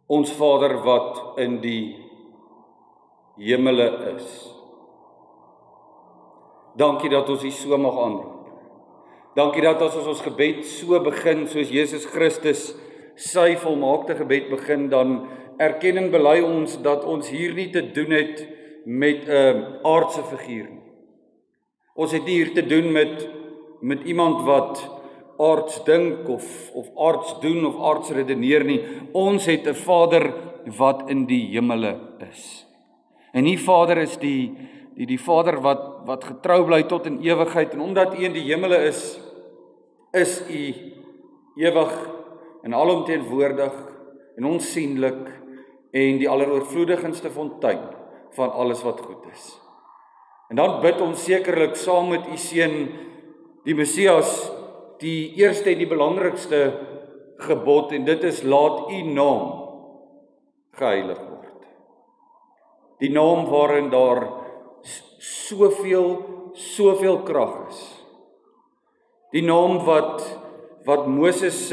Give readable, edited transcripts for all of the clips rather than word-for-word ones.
Ons Vader wat in die hemele is. Dankie dat ons U so mag aanroep. Dankie dat as ons gebed so begin, soos Jesus Christus sy volmaakte gebed begin, dan erken en bely ons dat ons hier nie te doen het met 'n aardse figuur nie. Ons het nie hier te doen met iemand wat aards dink of aards doen of aards redeneer nie. Ons het 'n Vader wat in die hemele is. En die Vader is die Vader wat getrou bly tot in ewigheid, en omdat U in die hemele is U ewig en alomteenwoordig en onsienlik en die alleroorvloedigendste fontein van alles wat goed is. En dan bid ons sekerlik saam met U Seun, die Messias, die eerste en die belangrikste gebod, en dit is: laat U naam geheilig word. Die naam waarin daar soveel krag is. Die naam wat Moses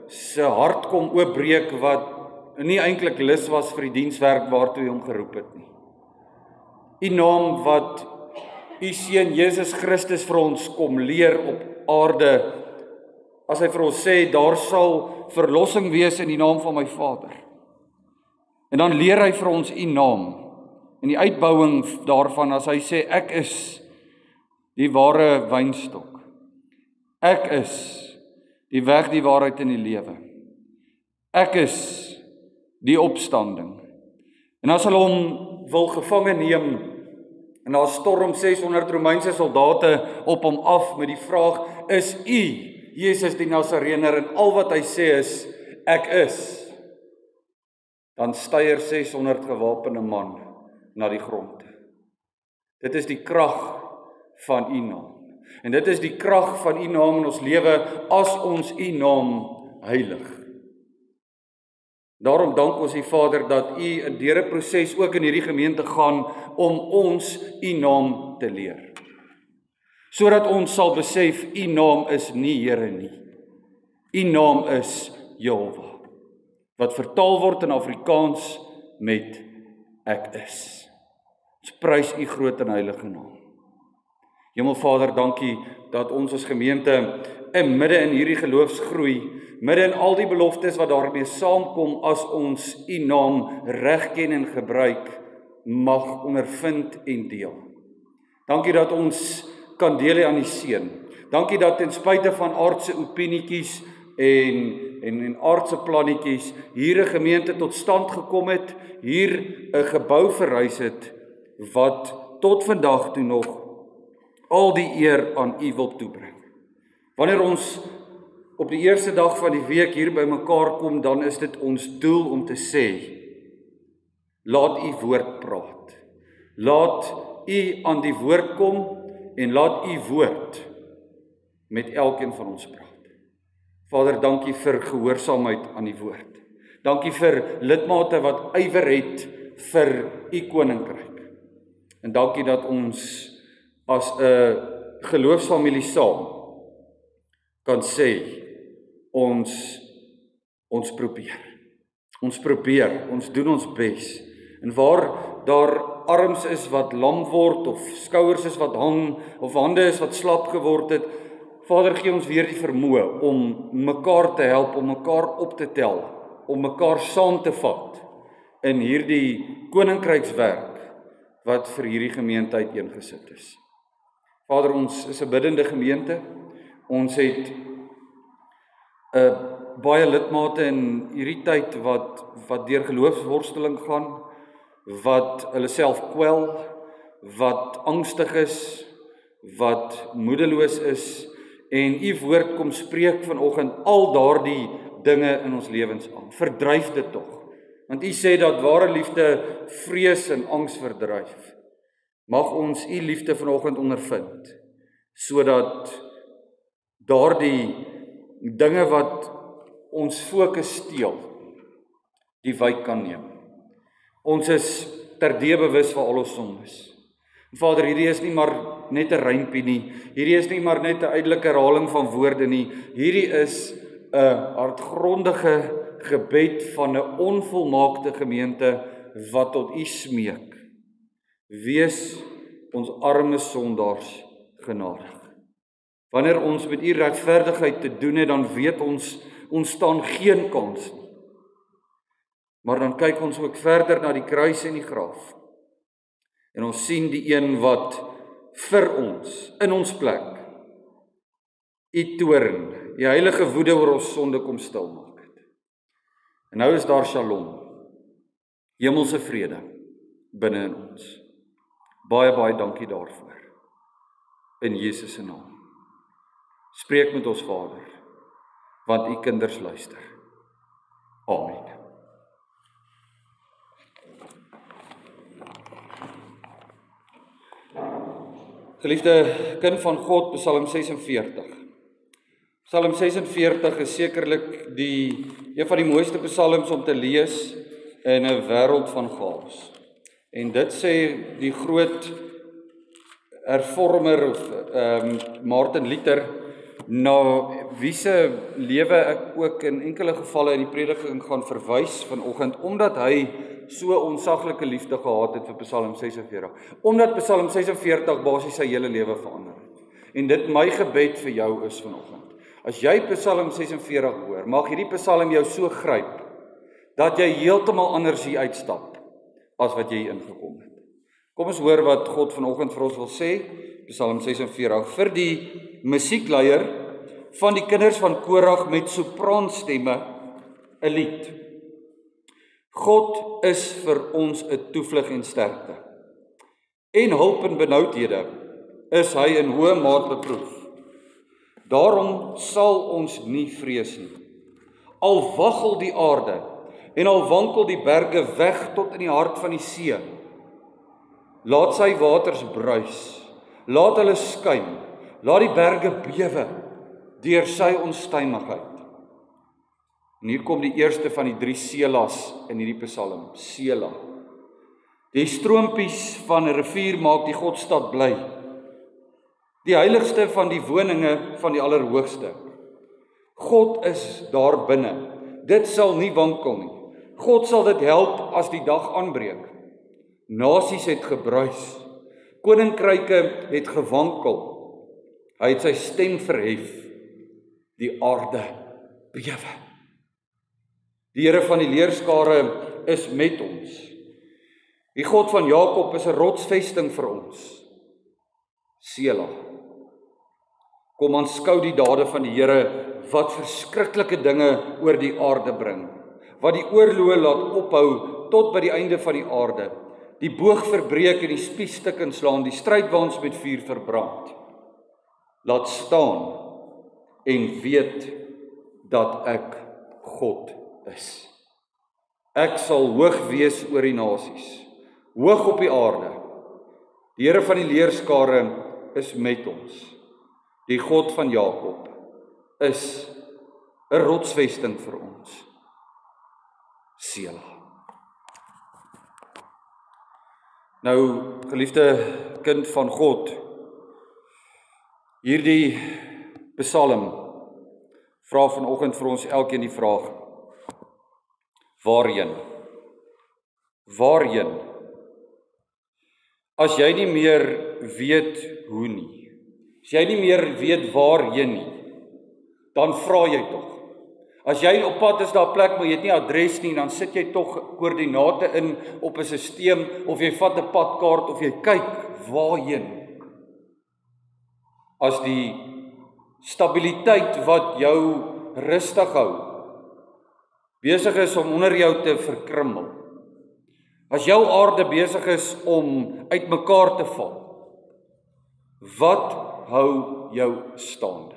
se hart kom oopbreek, wat nie eintlik lus was vir die dienswerk waartoe hy hom geroep het nie. Die naam wat U Seun Jesus Christus vir ons kom leer op aarde, as hy vir ons sê, daar sal verlossing wees in die naam van my Vader. En dan leer hy vir ons U naam, en die uitbouing daarvan, as hy sê, ek is die ware wynstok. Ek is die weg, die waarheid en die lewe. Ek is die opstanding. En as hulle hom wil gevange neem, en daar storm 600 Romeinse soldate op hom af met die vraag: is U Jesus die Nasarener? En al wat hy sê is: ek is. Dan styer 600 gewapende man na die grond. Dit is die krag van U naam. En dit is die krag van U naam in ons lewe as ons U naam heilig. Daarom dank ons U Vader dat U deur 'n proses ook in hierdie gemeente gaan om ons U naam te leer. Sodat ons sal besef, U naam is nie Here nie. U naam is Jehovah, wat vertaal word in Afrikaans met ek is. Ons prys U groot en heilige naam. Hemelvader, dankie dat ons as gemeente midde in hierdie geloofsgroei, midde in al die beloftes wat daarmee saamkom as ons U naam reg ken en gebruik, mag ondervind en deel. Dankie dat ons kan deel hê aan die seën. Dankie dat ten spyte van aardse opinietjies en aardse plannetjies hier 'n gemeente tot stand gekom het, hier 'n gebou verrys het wat tot vandag toe nog al die eer aan U wil toebring. Wanneer ons op die eerste dag van die week hier by mekaar kom, dan is dit ons doel om te sê: laat U woord praat. Laat U aan die woord kom en laat U woord met elkeen van ons praat. Vader, dankie vir gehoorsaamheid aan die woord. Dankie vir lidmate wat ywer het vir U koninkryk. En dankie dat ons as 'n geloofsfamilie saam kan sê, ons probeer. Ons doen ons bes. En waar daar arms is wat lam word, of skouers is wat hang, of hande is wat slap geword het, Vader, gee ons weer die vermoë om mekaar te help, om mekaar op te tel, om mekaar saam te vat in hierdie koninkrykswerk wat vir hierdie gemeente uiteengesit is. Vader, ons is 'n biddende gemeente. Ons het baie lidmate in hierdie tyd wat deur geloofsworsteling gaan, wat hulle self kwel, wat angstig is, wat moedeloos is, en U woord kom spreek vanoggend al daardie dinge in ons lewens aan. Verdryf dit tog. Want U sê dat ware liefde vrees en angs verdryf. Mag ons U liefde vanoggend ondervind, sodat daardie dinge wat ons fokus steel, die wyk kan neem. Ons is terdee bewus van al ons sondes. Vader, hierdie is nie maar net 'n rympie nie. Hierdie is nie maar net 'n uiterlike herhaling van woorde nie. Hierdie is 'n hartgrondige gebed van 'n onvolmaakte gemeente wat tot U smeek. Wees ons arme sondaars genadig. Wanneer ons met U regverdigheid te doen het, dan weet ons staan geen kans nie. Maar dan kyk ons ook verder na die kruis en die graf. En ons sien die een wat vir ons, in ons plek, U toorn, die heilige woede oor ons sonde kom stilmaak het. En nou is daar Shalom, hemelse vrede binne in ons. Baie dankie daarvoor. In Jesus se naam. Spreek met ons Vader, want U kinders luister. Amen. Geliefde kind van God, Psalm 46. Psalm 46 is sekerlik een van die mooiste psalms om te lees in 'n wêreld van chaos. En dit sê die groot hervormer of Martin Luther, na wie se lewe ek ook in enkele gevalle in die prediking gaan verwys vanoggend, omdat hy so onsaglike liefde gehad het vir Psalm 46. Omdat Psalm 46 basies sy hele lewe verander het. En dit my gebed vir jou is vanoggend. As jy Psalm 46 hoor, mag hierdie Psalm jou so gryp, dat jy heeltemal anders hier uitstap, as wat jy ingekom het. Kom ons hoor wat God vanoggend vir ons wil sê, Psalm 46, vir die musiekleier van die kinders van Korag met sopraanstemme, 'n lied. God is vir ons 'n toevlug en sterkte. En hulp in benoudhede is hy in hoë maat beproef. Daarom sal ons nie vrees nie. Al waggel die aarde en al wankel die berge weg tot in die hart van die see. Laat sy waters bruis, laat hulle skuim, laat die berge bewe deur sy onstuimigheid. En hier kom die eerste van die 3 selas in hierdie Psalm, Sela. Die stroompies van 'n rivier maak die Godstad bly. Die heiligste van die woninge van die Allerhoogste. God is daar binne. Dit sal nie wankel nie. God sal dit help as die dag aanbreek. Nasies het gebruis. Koninkryke het gewankel. Hy het sy stem verhef. Die aarde bewe. Die Here van die leerskare is met ons. Die God van Jakob is 'n rotsvesting vir ons. Sela. Kom aanskou die dade van die Here wat verskriklike dinge oor die aarde bring. Wat die oorloë laat ophou tot by die einde van die aarde. Die boog verbreek en die spies stuk inslaan, die strydwaans met vuur verbrand. Laat staan en weet dat ek God is. Ek sal hoog wees oor die nasies, hoog op die aarde. Die Here van die leerskare is met ons. Die God van Jakob is 'n rotsvesting vir ons. Sela. Nou, geliefde kind van God, hierdie Psalm vra vanoggend vir ons elkeen die vraag: waarheen? Waarheen? As jy nie meer weet hoe nie, as jy nie meer weet waarheen nie, dan vra jy tog. As jy op pad is daar 'n plek, maar jy het nie adres nie, dan sit jy tog koördinate in op 'n stelsel, of jy vat 'n padkaart, of jy kyk waarheen. As die stabiliteit wat jou rustig hou, besig is om onder jou te verkrummel. As jou aarde besig is om uitmekaar te val, wat hou jou staande?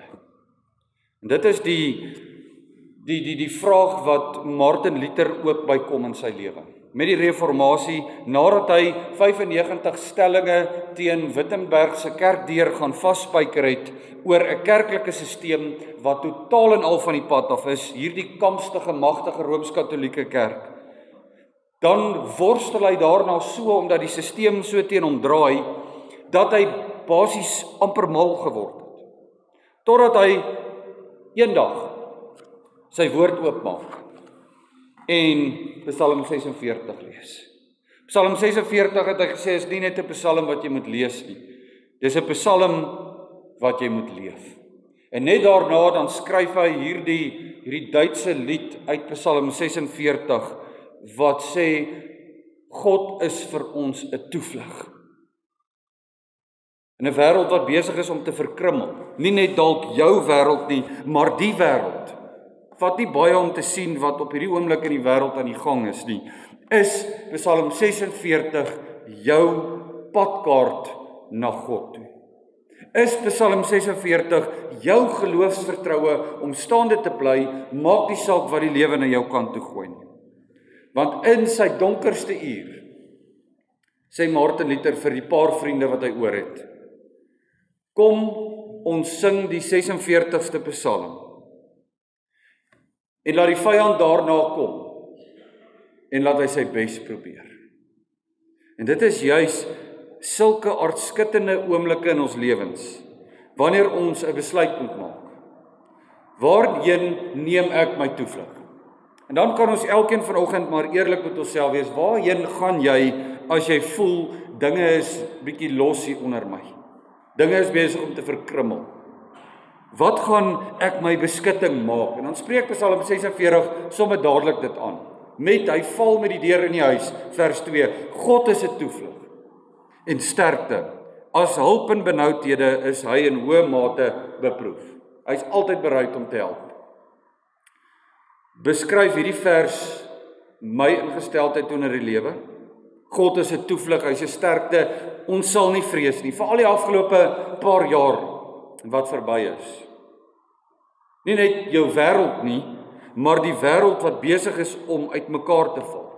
En dit is die vraag wat Martin Luther ook bykom in sy lewe. Met die reformatie, nadat hy 95 stellinge teen Wittenberg se kerkdeur gaan vasspyker het oor 'n kerklike stelsel wat totaal en al van die pad af is, hierdie kampstige, magtige Rooms-Katolieke kerk, dan worstel hy daarna so, omdat die stelsel so teen hom draai, dat hy basies amper mal geword het. Totdat hy eendag sy woord oopmaak en Psalm 46 lees. Psalm 46 het hy gesê, is nie net 'n psalm wat jy moet lees nie. Dis 'n psalm wat jy moet leef. En net daarna dan skryf hy hierdie Duitse lied uit Psalm 46 wat sê God is vir ons 'n toevlug. In 'n wêreld wat besig is om te verkrummel. Nie net dalk jou wêreld nie, maar die wêreld. Vat nie baie om te sien wat op hierdie oomblik in die wêreld aan die gang is nie. Is Psalm 46 jou padkaart na God toe? Is Psalm 46 jou geloofsvertroue om staande te bly, maak nie saak wat die lewe na jou kant toe gooi nie. Want in sy donkerste uur, sê Martin Luther vir die paar vriende wat hy oor het, kom ons sing die 46ste Psalm, en laat die vyand daarna kom, en laat hy sy bes probeer. En dit is juis sulke aardskuttende oomblikke in ons lewens, wanneer ons 'n besluit moet maak. Waarheen neem ek my toevlug? En dan kan ons elkeen vanoggend maar eerlik met onsself wees, waarheen gaan jy as jy voel, dinge is bietjie los hier onder my? Dinge is besig om te verkrummel. Wat gaan ek my beskutting maak? En dan spreek Psalm 46 sommer dadelik dit aan. Hy val met die deur in die huis, vers 2, God is 'n toevlug en sterkte. As hulp in benoudhede is hy in hoë mate beproef. Hy is altyd bereid om te help. Beskryf hierdie vers my ingesteldheid onder die lewe. God is 'n toevlug, hy is 'n sterkte, ons sal nie vrees nie. Vir al die afgelope paar jaar wat verby is. Nie net jou wêreld nie, maar die wêreld wat besig is om uitmekaar te val.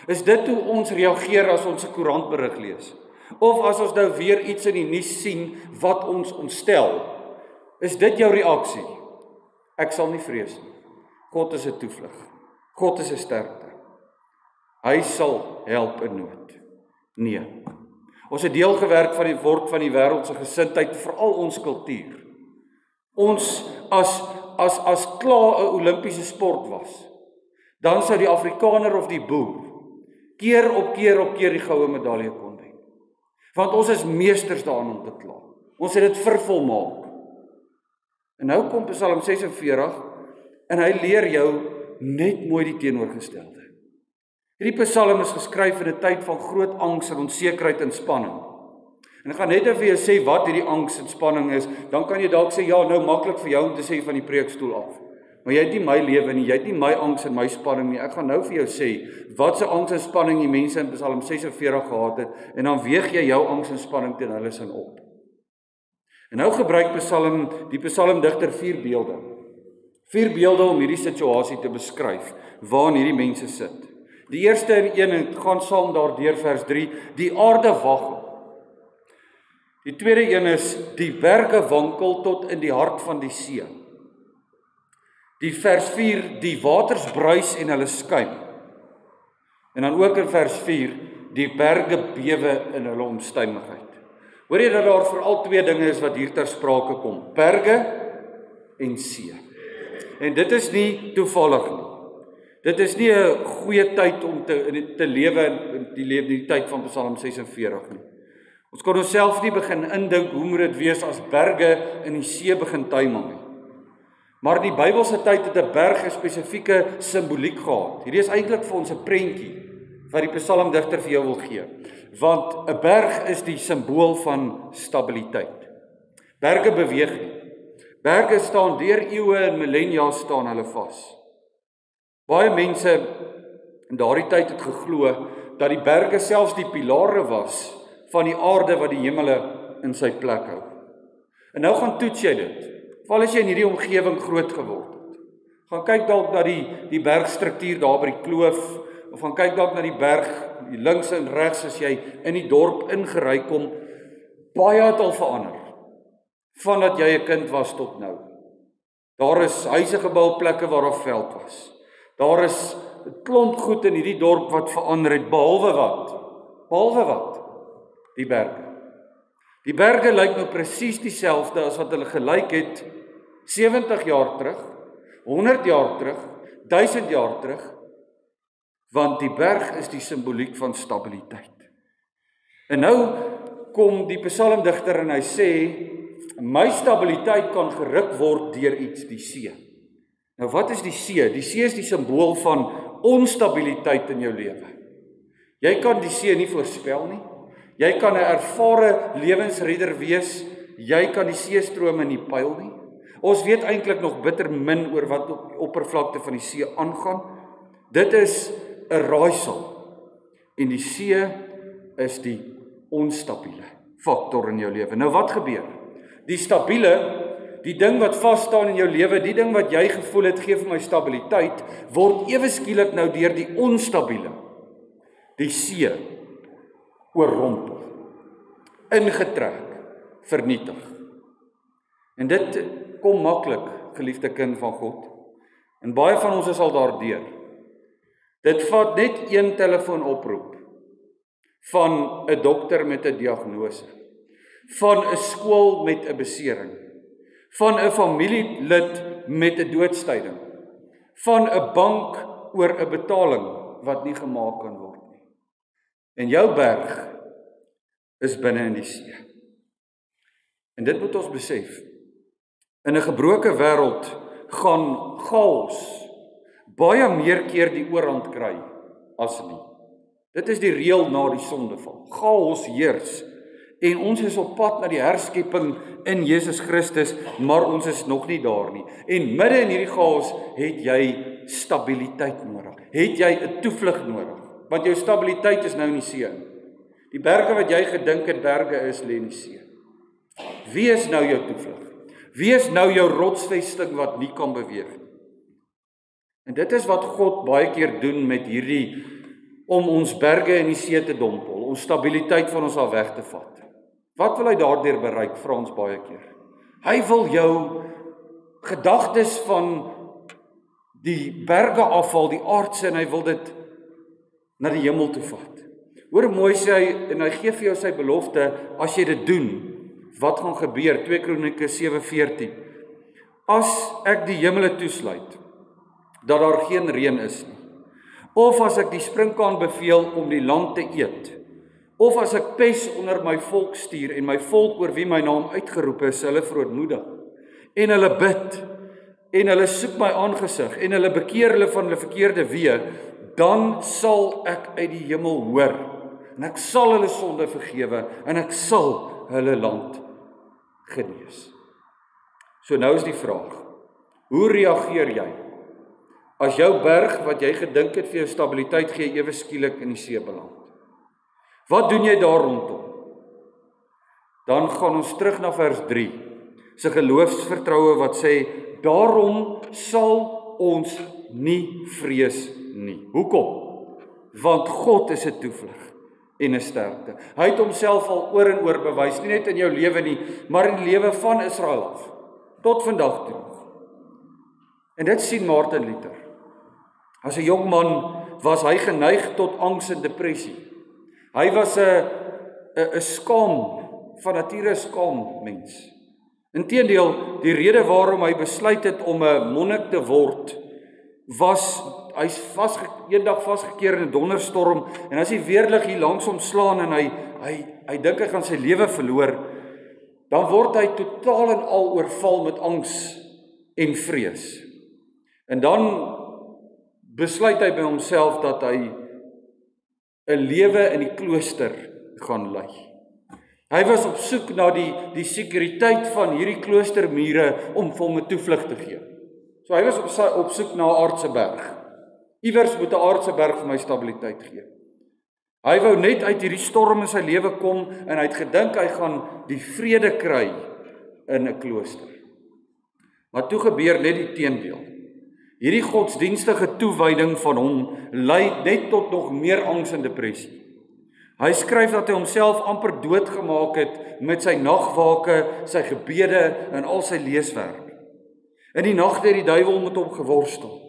Is dit hoe ons reageer as ons 'n koerantberig lees? Of as ons nou weer iets in die nuus sien wat ons ontstel? Is dit jou reaksie? Ek sal nie vrees nie. God is 'n toevlug. God is 'n sterkte. Hy sal help in nood. Nee. Ons het deel gewerk van die word van die wêreld se gesindheid, veral ons kultuur. Ons as klaar 'n Olimpiese sport was, dan sou die Afrikaner of die boer keer op keer die goue medalje kon wen. Want ons is meesters daarin om te kla. Ons het dit vervolmaak. En nou kom Psalm 46 en hy leer jou net mooi die teenoorgestelde. Hierdie Psalm is geskryf in 'n tyd van groot angs en onsekerheid en spanning. En ek gaan net vir jou sê wat hierdie angs en spanning is, dan kan jy dalk sê, ja, nou maklik vir jou om te sê van die preekstoel af. Maar jy het nie my lewe nie, jy het nie my angs en my spanning nie. Ek gaan nou vir jou sê, wat se angs en spanning die mense in Psalm 46 gehad het, en dan weeg jy jou angs en spanning teen hulle sin op. En nou gebruik die psalmdigter 4 beelde. 4 beelde om hierdie situasie te beskryf, waarin hierdie mense sit. Die eerste een, het gaan saam daardeur vers 3, die aarde wagel. Die tweede een is, die berge wankel tot in die hart van die see. Die vers 4, die waters bruis en hulle skuim. En dan ook in vers 4, die berge bewe in hulle omstuimigheid. Hoor jy dat daar veral 2 dinge is wat hier ter sprake kom, berge en see. En dit is nie toevallig nie. Dit is nie 'n goeie tyd om te lewe in die tyd van Psalm 46 nie. Ons kan onsself nie begin indink hoe moet dit wees as berge in die see begin tuimel nie. Maar in die Bybelse tyd het 'n berg 'n spesifieke simboliek gehad. Hierdie is eintlik vir ons 'n prentjie wat die psalmdigter vir jou wil gee. Want 'n berg is die simbool van stabiliteit. Berge beweeg nie. Berge staan deur eeue en millennia staan hulle vas. Baie mense in daardie tyd het geglo dat die berge selfs die pilare was van die aarde wat die hemele in sy plek hou. En nou gaan toets jy dit. Val as jy in hierdie omgewing groot geword het. Gaan kyk dalk na die bergstruktuur daar by die kloof, of gaan kyk dalk na die berg, die links en regs as jy in die dorp ingery kom. Baie het al verander, vandat jy 'n kind was tot nou. Daar is huise gebou plekke waar daar veld was. Daar is 'n klomp goed in hierdie dorp wat verander het, behalwe wat? Die berge. Die berge lyk nou presies dieselfde as wat hulle gelyk het 70 jaar terug, 100 jaar terug, 1000 jaar terug, Want die berg is die simboliek van stabiliteit. En nou kom die psalmdigter en hy sê, my stabiliteit kan geruk word deur iets, die see. Nou wat is die see? Die see is die simbool van onstabiliteit in jou lewe. Jy kan die see nie voorspel nie. Jy kan 'n ervare lewensredder wees, jy kan die seestrome nie pyl nie. Ons weet eintlik nog bitter min oor wat op die oppervlakte van die see aangaan. Dit is 'n raaisel. En die see is die onstabiele faktor in jou lewe. Nou wat gebeur? Die stabiele, die ding wat vas staan in jou lewe, die ding wat jy gevoel het gee vir my stabiliteit, word ewe skielik nou deur die onstabiele, die see, oorrompel, ingetrek, vernietig. En dit kom maklik, geliefde kind van God. En baie van ons is al daardeur. Dit vat net een telefoonoproep van 'n dokter met 'n diagnose, van 'n skool met 'n besering, van 'n familielid met 'n doodstyding, van 'n bank oor 'n betaling wat nie gemaak kan word nie. En jou berg is binne in die see. En dit moet ons besef. In 'n gebroke wêreld gaan chaos baie meer keer die oorhand kry as nie. Dit is die reël na die sondeval. Chaos heers. En ons is op pad na die herskepping in Jesus Christus, maar ons is nog nie daar nie. En midde in hierdie chaos het jy stabiliteit nodig. Het jy 'n toevlug nodig. Want jou stabiliteit is nou in die see. Die berge wat jy gedink het berge is, lê in die see. Wie is nou jou toevlug? Wie is nou jou rotsvesting wat nie kan beweeg nie? En dit is wat God baie keer doen met hierdie, om ons berge in die see te dompel, ons stabiliteit van ons al weg te vat. Wat wil hy daardeur bereik, vra ons baie keer? Hy wil jou gedagtes van die berge afval, die aardse, en hy wil dit na die hemel toe vat. Hoor mooi sê hy, en hy gee vir jou sy belofte, as jy dit doen, wat gaan gebeur? 2 Kronieke 7:14. As ek die hemele toesluit, dat daar geen reën is nie, of as ek die sprinkaan beveel om die land te eet, of as ek pes onder my volk stuur, en my volk oor wie my naam uitgeroep is, hulle verootmoedig, en hulle bid, en hulle soek my aangesig, en hulle bekeer hulle van hulle verkeerde weë, dan sal ek uit die hemel hoor, en ek sal hulle sonde vergewe, en ek sal hulle land genees. So nou is die vraag, hoe reageer jy? As jou berg wat jy gedink het vir jou stabiliteit gee, ewe skielik in die see beland. Wat doen jy daar rondom? Dan gaan ons terug na vers 3. Sy geloofsvertroue wat sê, daarom sal ons nie vrees nie. Hoekom? Want God is 'n toevlug en 'n sterkte. Hy het homself al oor en oor bewys, nie net in jou lewe nie, maar in die lewe van Israel af, tot vandag toe. En dit sien Martin Luther. As 'n jong man was hy geneig tot angs en depressie. Hy was 'n skaam, van nature skaam mens. Inteendeel, die rede waarom hy besluit het om 'n monnik te word, was hy's eendag vasgekeer in 'n donderstorm, en as die weerlig hier langs hom slaan en hy dink hy gaan sy lewe verloor, dan word hy totaal en al oorval met angs en vrees. En dan besluit hy by homself dat hy 'n lewe in die klooster gaan lei. Hy was op soek na die sekuriteit van hierdie kloostermure om vir hom 'n toevlug te gee. So hy was op soek na 'n aardse berg. Iewers moet 'n aardse berg vir my stabiliteit gee. Hy wou net uit hierdie storm in sy lewe kom, en hy het gedink hy gaan die vrede kry in 'n klooster. Maar toe gebeur net die teendeel. Hierdie godsdienstige toewyding van hom lei net tot nog meer angs en depressie. Hy skryf dat hy homself amper doodgemaak het met sy nagwake, sy gebede en al sy leeswerk. In die nagte het die duiwel met hom geworstel.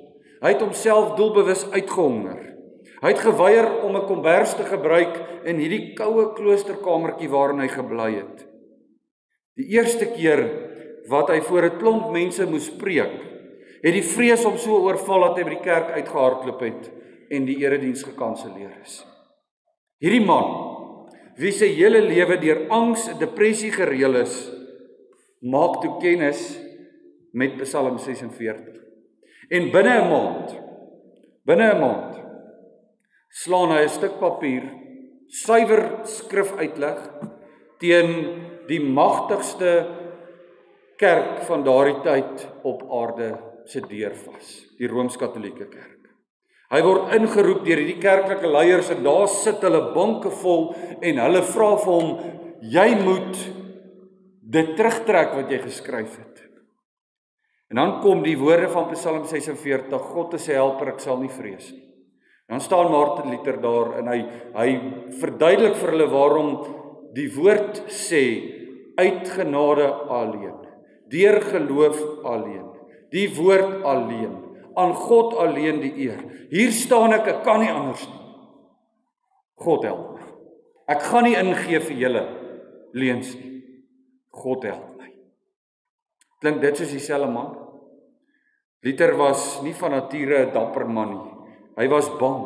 Hy het homself doelbewus uitgehonger. Hy het geweier om 'n kombers te gebruik in hierdie koue kloosterkamertjie waarin hy gebly het. Die eerste keer wat hy voor 'n klomp mense moes preek, het die vrees hom so oorval dat hy by die kerk uitgehardloop het en die erediens gekanselleer is. Hierdie man, wie sy hele lewe deur angs en depressie gereël is, maak toe kennis met Psalm 46. En binne 'n maand, slaan hy 'n stuk papier, suiwer skrifuitleg teen die magtigste kerk van daardie tyd op aarde se deur vas, die Rooms-Katolieke kerk. Hy word ingeroep deur hierdie kerklike leiers en daar sit hulle banke vol en hulle vra vir hom, jy moet dit terugtrek wat jy geskryf het. En dan kom die woorde van Psalm 46, God is 'n helper, ek sal nie vrees nie. Dan staan Martin Luther daar en hy verduidelik vir hulle waarom die woord sê, uit genade alleen, deur geloof alleen, die woord alleen, aan God alleen die eer. Hier staan ek kan nie anders nie. God help my. Ek gaan nie ingee vir julle leuns nie. God help my. Klink dit soos dieselfde man? Luther was nie van nature 'n dapper man nie. Hy was bang.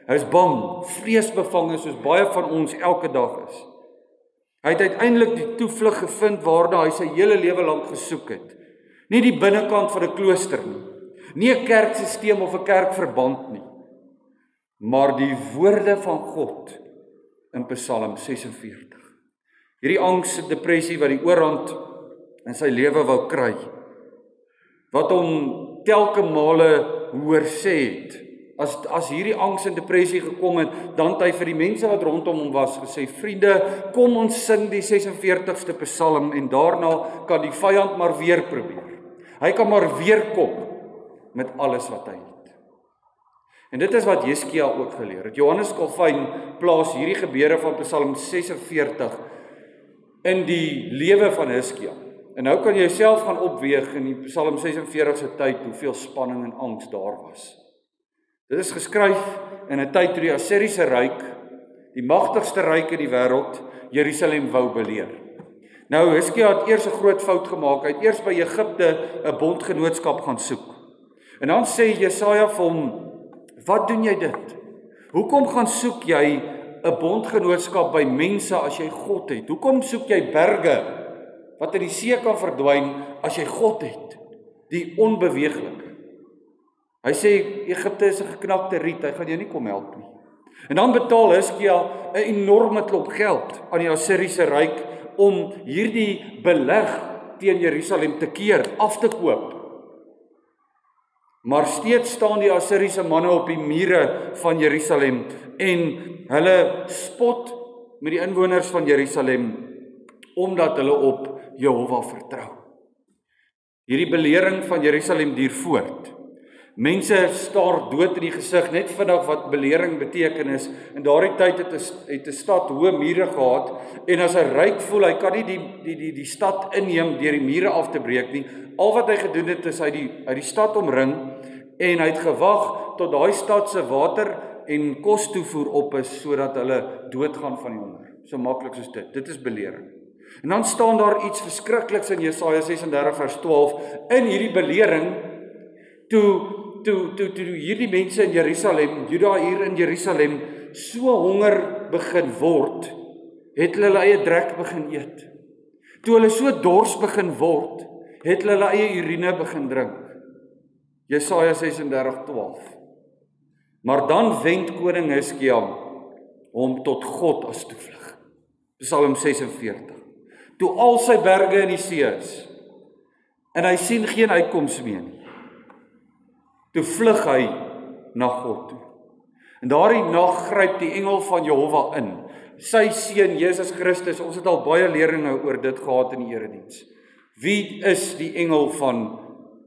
Hy is bang, vreesbevange soos baie van ons elke dag is. Hy het uiteindelik die toevlug gevind waarna hy sy hele lewe lank gesoek het. Nie die binnekant van 'n klooster nie 'n kerkstelsel of 'n kerkverband nie, maar die woorde van God in Psalm 46. Hierdie angs en depressie wat die oorhand in sy lewe wou kry, wat hom telke male hoor sê het, as hierdie angs en depressie gekom het, dan het hy vir die mense wat rondom hom was gesê, vriende, kom ons sing die 46ste Psalm en daarna kan die vyand maar weer probeer. Hy kan maar weer kom met alles wat hy het. En dit is wat Jeskia ook geleer het. Johannes Calvin plaas hierdie gebeure van Psalm 46 in die lewe van Hizkia. En nou kan jy self gaan opweeg in die Psalm 46 se tyd hoeveel spanning en angs daar was. Dit is geskryf in 'n tyd toe die Assiriese ryk, die magtigste ryk in die wêreld, Jerusalem wou beleer. Nou Hizkia het eers 'n groot fout gemaak. Hy het eers by Egipte 'n bondgenootskap gaan soek. En dan sê Jesaja vir hom, wat doen jy dit? Hoekom gaan soek jy 'n bondgenootskap by mense as jy God het? Hoekom soek jy berge wat in die see kan verdwyn as jy God het, die onbeweeglike? Hy sê Egipte is 'n geknakte riet, hy gaan jou nie kom help nie. En dan betaal Hizkia 'n enorme klomp geld aan die Assiriese ryk om hierdie beleg teen Jerusalem te keer, af te koop. Maar steeds staan die Assiriese manne op die mure van Jerusalem en hulle spot met die inwoners van Jerusalem omdat hulle op Jehova vertrou. Hierdie belering van Jerusalem duur voort. Mense staar dood in die gesig, net vandag wat belering beteken is. In daardie tyd het 'n stad hoë mure gehad en as 'n ryk voel, hy kan nie die stad inneem deur die mure af te breek nie. Al wat hy gedoen het is hy die stad omring en hy het gewag tot daai stad se water en kos toevoer op is sodat hulle doodgaan van die honger. So maklik soos dit. Dit is belering. En dan staan daar iets verskrikliks in Jesaja 36 vers 12 in hierdie belering toe hierdie mense in Jerusalem, Juda hier in Jerusalem, so honger begin word, het hulle eie drek begin eet. Toe hulle so dors begin word, het hulle eie urine begin drink. Jesaja 36:12. Maar dan wend koning Hizkia hom tot God as toevlug. Psalm 46. Toe al sy berge in die see is, en hy sien geen uitkoms meer nie, toe vlug hy na God toe. En daardie nag gryp die engel van Jehova in. Sy seun Jesus Christus, ons het al baie leringe oor dit gehad in die erediens. Wie is die engel van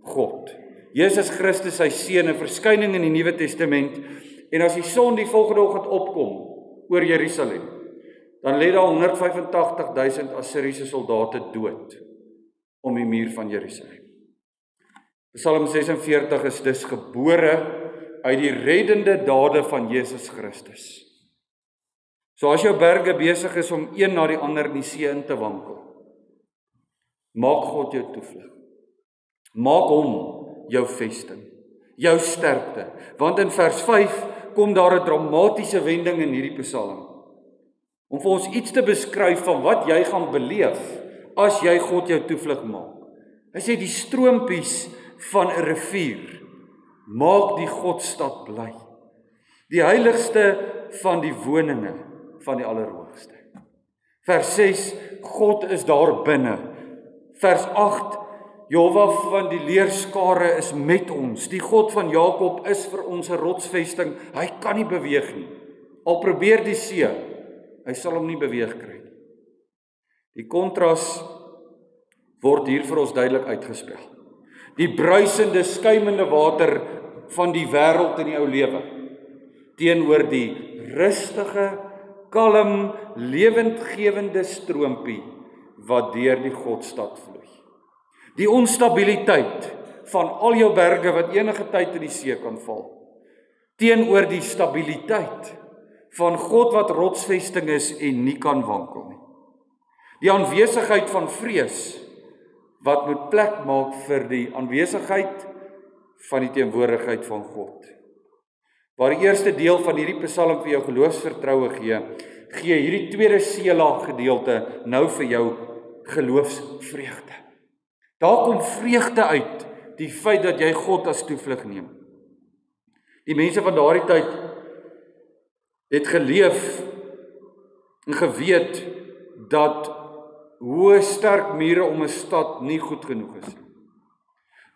God? Jesus Christus, sy seun, 'n verskyning in die Nuwe Testament. En as die son die volgende oggend opkom oor Jerusalem, dan lê daar 185.000 Assiriese soldate dood om die muur van Jerusalem. Psalm 46 is dus gebore uit die reddende dade van Jesus Christus. So as jou berge besig is om een na die ander in die see in te wankel, maak God jou toevlug. Maak hom jou vesting, jou sterkte. Want in vers 5 kom daar 'n dramatiese wending in hierdie Psalm. Om vir ons iets te beskryf van wat jy gaan beleef as jy God jou toevlug maak. Hy sê die stroompies van 'n rivier maak die Godstad bly. Die heiligste van die woninge van die Allerhoogste. Vers 6, God is daar binne. Vers 8, Jehova van die leerskare is met ons. Die God van Jakob is vir ons 'n rotsvesting. Hy kan nie beweeg nie. Al probeer die see, hy sal hom nie beweeg kry nie. Die kontras word hier vir ons duidelik uitgespel. Die bruisende, skuimende water van die wêreld in die ou lewe, teenoor die rustige, kalm, lewendgewende stroompie wat deur die Godstad vloei. Die onstabiliteit van al jou berge wat enige tyd in die see kan val, teenoor die stabiliteit van God wat rotsvesting is en nie kan wankel nie. Die aanwesigheid van vrees wat moet plek maak vir die aanwesigheid van die teenwoordigheid van God. Waar die eerste deel van hierdie Psalm vir jou geloofsvertroue gee hierdie tweede seelaag gedeelte nou vir jou geloofsvreugde. Daar kom vreugde uit die feit dat jy God as toevlug neem. Die mense van daardie tyd het geleef en geweet dat hoe sterk mure om 'n stad nie goed genoeg is.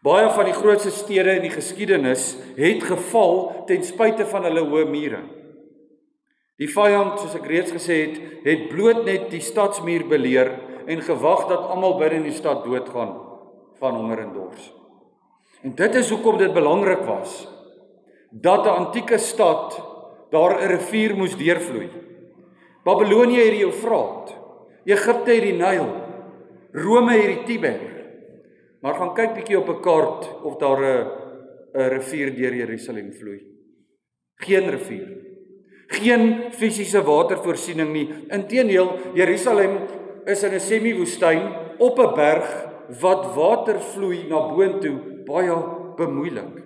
Baie van die grootste stede in die geskiedenis het geval ten spyte van hulle hoë mure. Die vyand, soos ek reeds gesê het bloot net die stadsmuur beleer en gewag dat almal binne in die stad doodgaan van honger en dors. En dit is hoekom dit belangrik was dat 'n antieke stad daar 'n rivier moes deurvloei. Babilonië het die Eufraat, Egipte het die Nyl, Rome het die Tiber. Maar gaan kyk bietjie op 'n kaart of daar 'n rivier deur Jerusalem vloei. Geen rivier. Geen fisiese watervoorsiening nie. Inteendeel, Jerusalem is in 'n semi-woestyn op 'n berg wat water vloei na boontoe baie bemoeilik.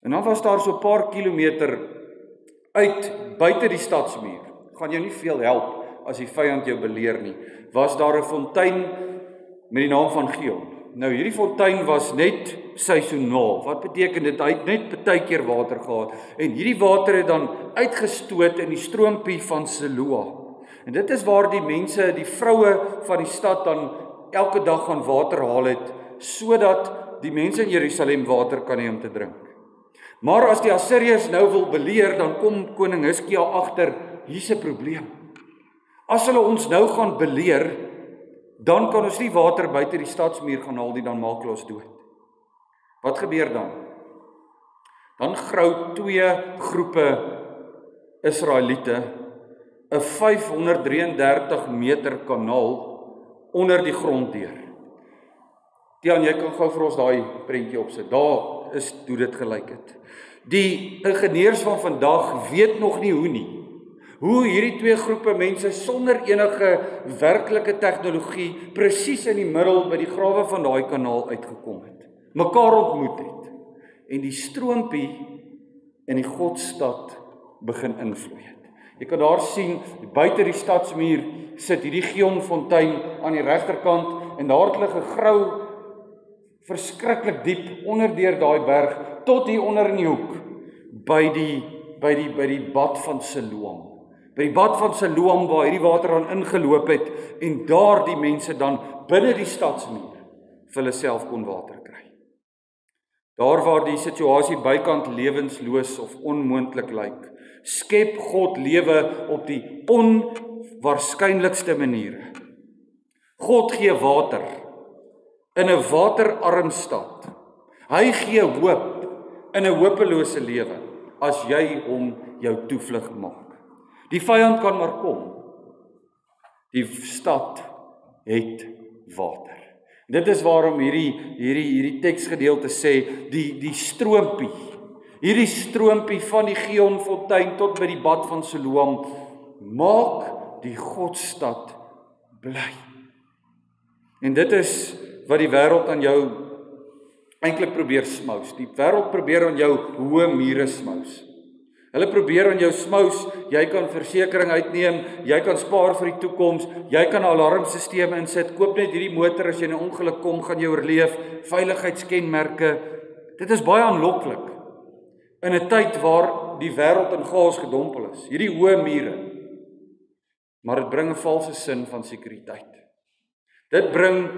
En dan was daar so 'n paar kilometer uit buite die stadsmuur. Gaan jou nie veel help as die vyand jou beleer nie. Was daar 'n fontein met die naam van Gihon. Nou hierdie fontein was net seisoonaal. Wat beteken dit? Hy het net baie keer water gehad en hierdie water het dan uitgestoot in die stroompie van Siloa. En dit is waar die mense, die vroue van die stad dan elke dag gaan water haal het sodat die mense in Jerusalem water kan hê om te drink. Maar as die Assiriërs nou wil beleer, dan kom koning Hizkia agter, hier's 'n probleem. As hulle ons nou gaan beleer, dan kan ons nie water buite die stadsmuur gaan haal nie, dan maak hulle ons dood. Wat gebeur dan? Dan grou twee groepe Israeliete 'n 533 meter kanaal onder die grond deur. Tiaan, jy kan gou vir ons daai prentjie opsit. Daar is hoe dit gelyk het. Die ingenieurs van vandag weet nog nie hoe nie. Hoe hierdie twee groepe mense sonder enige werklike tegnologie presies in die middel by die grawe van daai kanaal uitgekom het. Mekaar ontmoet het. En die stroompie in die Godstad begin invloei het. Jy kan daar sien, buite die stadsmuur sit hierdie Gihonfontein aan die regterkant en daar het hulle gegrou verskriklik diep onder deur daai berg tot hier onder in die hoek by die bad van Siloam. By die bad van Siloam waar hierdie water aan ingeloop het en daar die mense dan binne die stadsmuur vir hulle self kon water kry. Daar waar die situasie bykant lewensloos of onmoontlik lyk, skep God lewe op die onwaarskynlikste maniere. God gee water in 'n waterarm stad. Hy gee hoop in 'n hopelose lewe as jy hom jou toevlug maak. Die vyand kan maar kom. Die stad het water. Dit is waarom hierdie teksgedeelte sê die stroompie. Hierdie stroompie van die Gihonfontein tot by die bad van Siloam maak die Godstad bly. En dit is wat die wêreld aan jou eintlik probeer smous. Die wêreld probeer aan jou hoë mure smous. Hulle probeer aan jou smous, jy kan versekering uitneem, jy kan spaar vir die toekoms, jy kan 'n alarmstelsel insit, koop net hierdie motor as jy in 'n ongeluk kom, gaan jy oorleef, veiligheidskenmerke. Dit is baie aanloklik in 'n tyd waar die wêreld in chaos gedompel is, hierdie hoë mure. Maar dit bring 'n valse sin van sekuriteit. Dit bring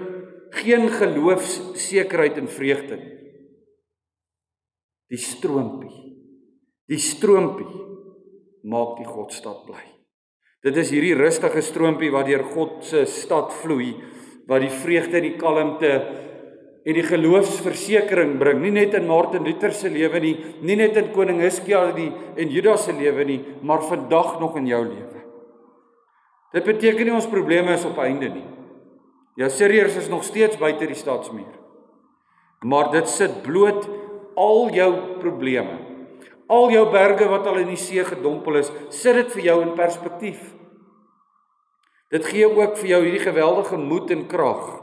geen geloofssekerheid en vreugde nie. Die stroompie maak die Godstad bly. Dit is hierdie rustige stroompie wat deur God se stad vloei, wat die vreugde en die kalmte en die geloofsversekering bring, nie net in Martin Luther se lewe nie, nie net in koning Hizkia en Judas se lewe nie, maar vandag nog in jou lewe. Dit beteken nie ons probleme is op einde nie. Die Assiriërs is nog steeds buite die stadsmuur. Maar dit sit bloot al jou probleme, al jou berge wat al in die see gedompel is, sit dit vir jou in perspektief. Dit gee ook vir jou hierdie geweldige moed en krag.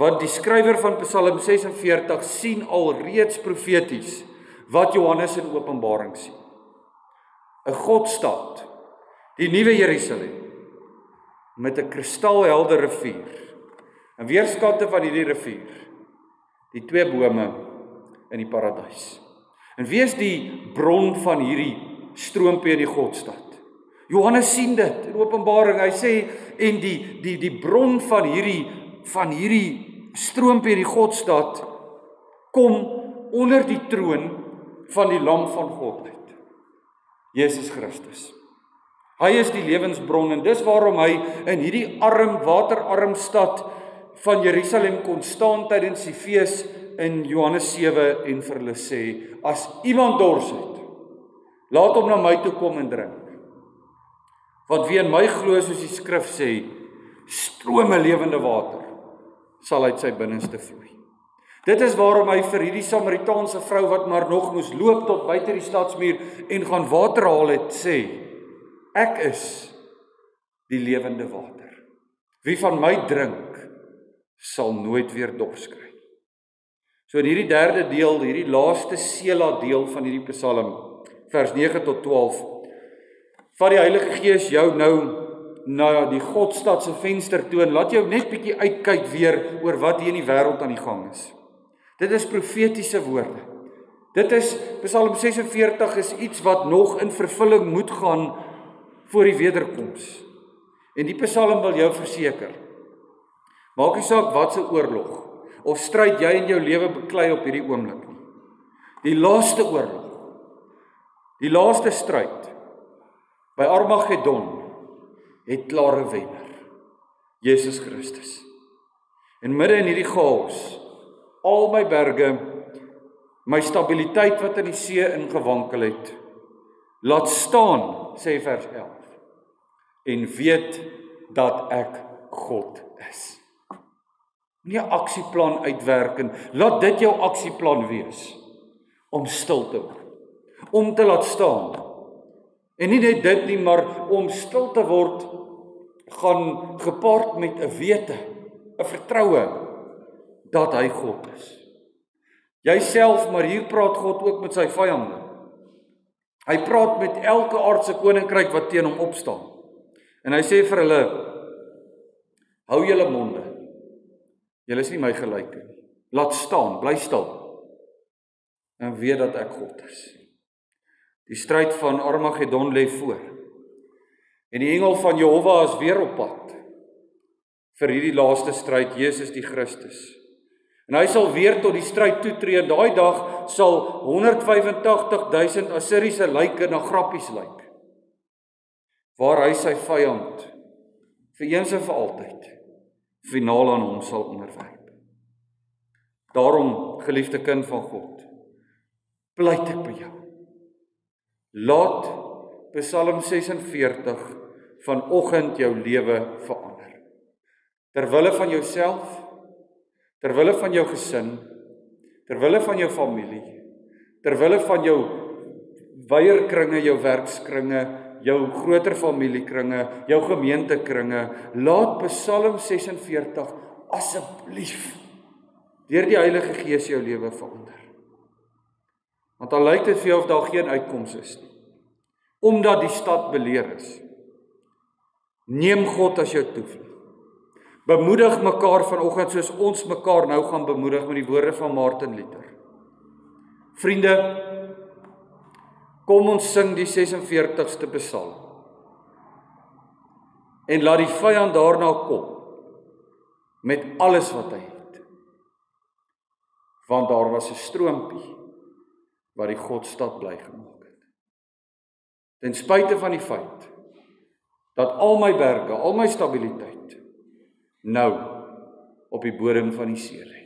Want die skrywer van Psalm 46 sien al reeds profeties wat Johannes in Openbaring sien. 'n Godstad, die nuwe Jerusalem, met 'n kristalhelder rivier. En weerskante van hierdie rivier, die twee bome in die paradys. En wie is die bron van hierdie stroompie in die Godstad? Johannes sien dit in Openbaring. Hy sê en die bron van hierdie stroompie in die Godstad kom onder die troon van die Lam van God uit. Jesus Christus. Hy is die lewensbron en dis waarom hy in hierdie waterarm stad van Jerusalem kon staan tydens die fees in Johannes 7 en vir hulle sê, as iemand dors het, laat hom na my toe kom en drink. Want wie in my glo, soos die skrif sê, strome lewende water sal uit sy binneste vloei. Dit is waarom hy vir hierdie Samaritaanse vrou wat maar nog moes loop tot buite die stadsmuur en gaan water haal het, sê, ek is die lewende water. Wie van my drink, sal nooit weer dors kry. So in hierdie derde deel, hierdie laaste Sela deel van hierdie Psalm, vers 9 tot 12, vat die Heilige Gees jou nou na die Godstad se venster toe en laat jou net bietjie uitkyk weer oor wat hier in die wêreld aan die gang is. Dit is profetiese woorde. Dit is, Psalm 46 is iets wat nog in vervulling moet gaan voor die wederkoms. En die Psalm wil jou verseker, maak nie saak wat se oorlog of stryd jy in jou lewe beklei op hierdie oomblik nie. Die laaste oorlog, die laaste stryd by Armageddon het klare wenner, Jesus Christus. En midde in hierdie chaos, al my berge, my stabiliteit wat in die see ingewankel het, laat staan, sê vers 11, en weet dat ek God is. Nie 'n aksieplan uitwerk en laat dit jou aksieplan wees om stil te word, om te laat staan. En nie net dit nie, maar om stil te word gaan gepaard met 'n wete, 'n vertroue dat hy God is. Jouself, maar hier praat God ook met sy vyande. Hy praat met elke aardse koninkryk wat teen hom opstaan. En hy sê vir hulle, hou julle monde. Julle is nie my gelyke nie. Laat staan, bly stil. En weet dat ek God is. Die stryd van Armageddon lê voor. En die engel van Jehova is weer op pad vir hierdie laaste stryd, Jesus die Christus. En hy sal weer tot die stryd toetree. Daai dag sal 185.000 Assiriese lyke na grappies lyk. Waar hy sy vyand vir eens en vir altyd finaal aan hom sal onderwerp. Daarom, geliefde kind van God, pleit ek by jou. Laat Psalm 46 vanoggend jou lewe verander. Terwille van jouself, terwille van jou gesin, terwille van jou familie, terwille van jou weierkringe, jou werkskringe, jou groter familiekringe, jou gemeentekringe, laat Psalm 46 asseblief deur die Heilige Gees jou lewe verander. Want al lyk dit vir jou of daar geen uitkoms is nie. omdat die stad beleer is. Neem God as jou toevlug. Bemoedig mekaar vanoggend soos ons mekaar nou gaan bemoedig met die woorde van Martin Luther. Vriende, kom ons sing die 46ste Psalm. En laat die vyand daarna kom met alles wat hy het. Want daar was 'n stroompie wat die Godstad bly gemaak het. Ten spyte van die feit dat al my berge, al my stabiliteit nou op die bodem van die see lê.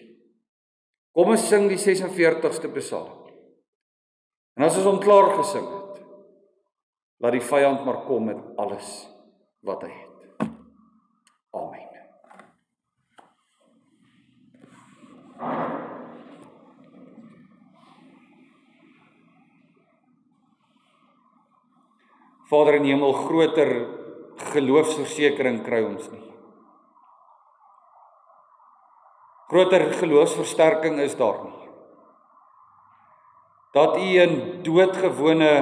Kom ons sing die 46ste Psalm. En as ons hom klaar gesing het, laat die vyand maar kom met alles wat hy het. Amen. Vader in die hemel, groter geloofsversekering kry ons nie. Groter geloofsversterking is daar nie. Dat U in doodgewone,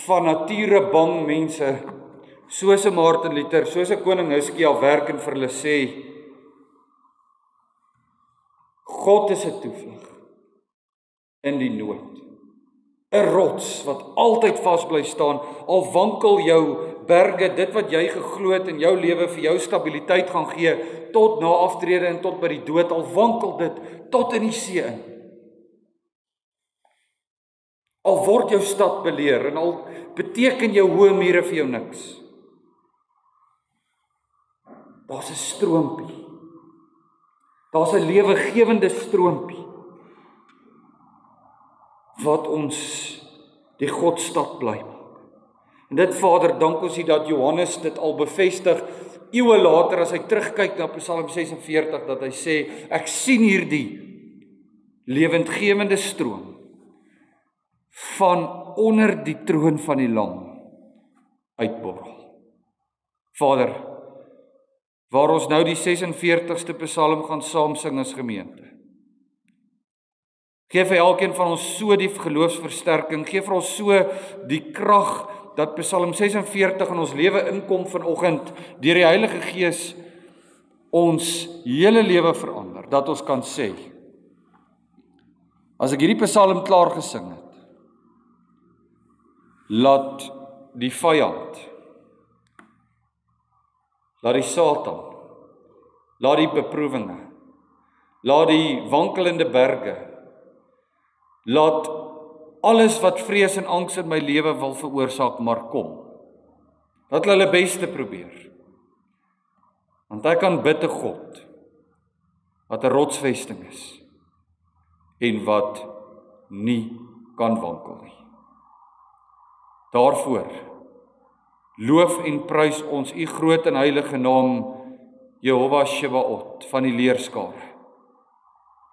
van nature bang mense, soos 'n Martin Luther, soos 'n koning Hizkia werk en vir hulle sê, God is 'n toevlug in die nood. 'n rots wat altyd vas bly staan, al wankel jou berge, dit wat jy geglo het in jou lewe vir jou stabiliteit gaan gee, tot na aftrede en tot by die dood, al wankel dit tot in die see in. Al word jou stad beleer en al beteken jou hoë mure vir jou niks. Daar's 'n stroompie. Daar's 'n lewegewende stroompie wat ons die Godstad bly maak. En dit, Vader, dank ons U dat Johannes dit al bevestig, eeue later as hy terugkyk na Psalm 46, dat hy sê, ek sien hierdie lewendgewende stroom van onder die troon van die Lam uitborrel. Vader, waar ons nou die 46ste Psalm gaan saam sing as gemeente, geef vir elkeen van ons so die geloofsversterking, geef vir ons so die krag, dat Psalm 46 in ons lewe inkom vanoggend, deur die Heilige Gees ons hele lewe verander, dat ons kan sê, as ek hierdie Psalm klaar gesing het, laat die vyand, laat die Satan, laat die beproewinge, laat die wankelende berge, laat alles wat vrees en angs in my lewe wil veroorsaak, maar kom. Dat hulle beste probeer. Want ek kan bid te God, wat 'n rotsvesting is, en wat nie kan wankel nie. Daarvoor loof en prys ons U groot en heilige naam, Jehovah Shebaot, van die leerskare,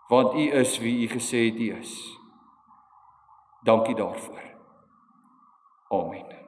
want U is wie U gesê het U is. Dankie daarvoor. Amen.